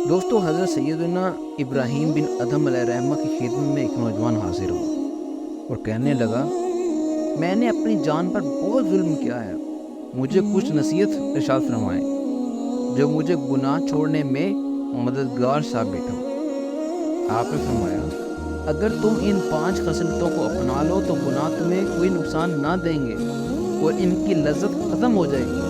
دوستو حضرت سیدنا ابراہیم بن ادھم علیہ الرحمہ کی خدمت میں ایک نوجوان حاضر ہوا اور کہنے لگا، میں نے اپنی جان پر بہت ظلم کیا ہے، مجھے کچھ نصیحت ارشاد فرمائیں جو مجھے گناہ چھوڑنے میں مددگار ثابت ہو۔ آپ نے فرمایا، اگر تم ان 5 خصلتوں کو اپنا لو تو گناہ تمہیں کوئی نقصان نہ دیں گے اور ان کی لذت ختم ہو جائے گی۔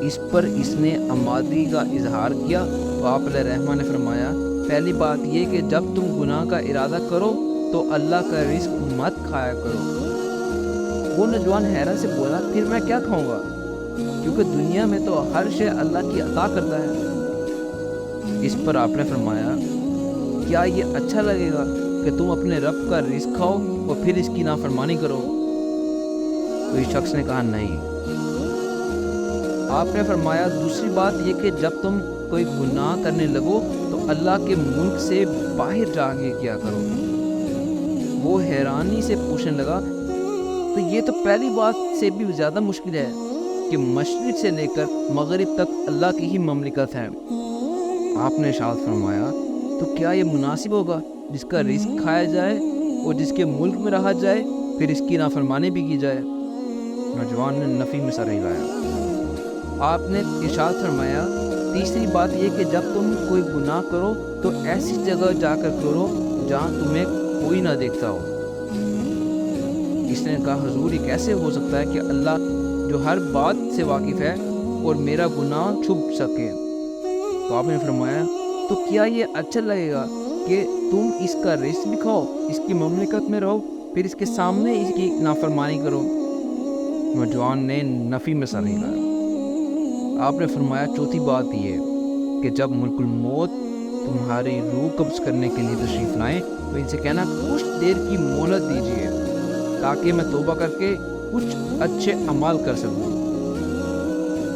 اس پر اس نے آمادگی کا اظہار کیا تو آپ علیہ الرحمہ نے فرمایا، پہلی بات یہ کہ جب تم گناہ کا ارادہ کرو تو اللہ کا رزق مت کھایا کرو۔ وہ نوجوان حیرت سے بولا، پھر میں کیا کھاؤں گا؟ کیونکہ دنیا میں تو ہر شے اللہ کی عطا کرتا ہے۔ اس پر آپ نے فرمایا، کیا یہ اچھا لگے گا کہ تم اپنے رب کا رزق کھاؤ اور پھر اس کی نافرمانی کرو؟ تو اس شخص نے کہا، نہیں۔ آپ نے فرمایا، دوسری بات یہ کہ جب تم کوئی گناہ کرنے لگو تو اللہ کے ملک سے باہر جا کے کیا کرو۔ وہ حیرانی سے پوچھنے لگا، تو یہ تو پہلی بات سے بھی زیادہ مشکل ہے کہ مشرق سے لے کر مغرب تک اللہ کی ہی مملکت ہے۔ آپ نے ارشاد فرمایا، تو کیا یہ مناسب ہوگا جس کا رزق کھایا جائے اور جس کے ملک میں رہا جائے پھر اس کی نافرمانی بھی کی جائے؟ نوجوان نے نفی میں سر ہلایا۔ آپ نے ارشاد فرمایا، تیسری بات یہ کہ جب تم کوئی گناہ کرو تو ایسی جگہ جا کر کرو جہاں تمہیں کوئی نہ دیکھتا ہو۔ اس نے کہا، حضور یہ کیسے ہو سکتا ہے کہ اللہ جو ہر بات سے واقف ہے اور میرا گناہ چھپ سکے؟ تو آپ نے فرمایا، تو کیا یہ اچھا لگے گا کہ تم اس کا رزق بھی کھاؤ، اس کی مملکت میں رہو، پھر اس کے سامنے اس کی نافرمانی کرو؟ نوجوان نے نفی میں سر ہلایا۔ آپ نے فرمایا، چوتھی بات یہ کہ جب ملک الموت تمہاری روح قبض کرنے کے لیے تشریف لائیں تو ان سے کہنا، کچھ دیر کی مہلت دیجیے تاکہ میں توبہ کر کے کچھ اچھے اعمال کر سکوں۔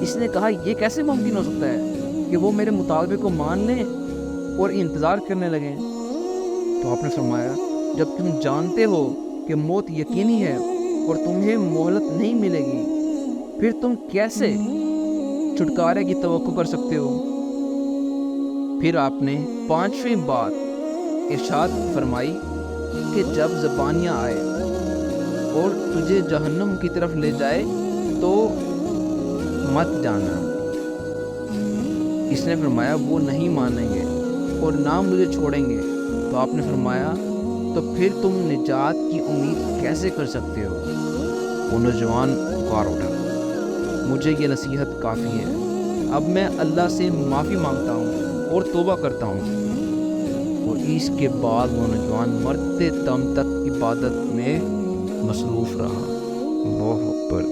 اس نے کہا، یہ کیسے ممکن ہو سکتا ہے کہ وہ میرے مطالبے کو مان لیں اور انتظار کرنے لگیں؟ تو آپ نے فرمایا، جب تم جانتے ہو کہ موت یقینی ہے اور تمہیں مہلت نہیں ملے گی، پھر تم کیسے چھٹکارے کی توقع کر سکتے ہو؟ پھر آپ نے 5ویں بات ارشاد فرمائی کہ جب زبانیاں آئے اور تجھے جہنم کی طرف لے جائے تو مت جانا۔ اس نے فرمایا، وہ نہیں مانیں گے اور نہ مجھے چھوڑیں گے۔ تو آپ نے فرمایا، تو پھر تم نجات کی امید کیسے کر سکتے ہو؟ وہ نوجوان پکار اٹھا، مجھے یہ نصیحت کافی ہے، اب میں اللہ سے معافی مانگتا ہوں اور توبہ کرتا ہوں۔ اور اس کے بعد وہ نوجوان مرتے دم تک عبادت میں مصروف رہا۔ اللہ اکبر۔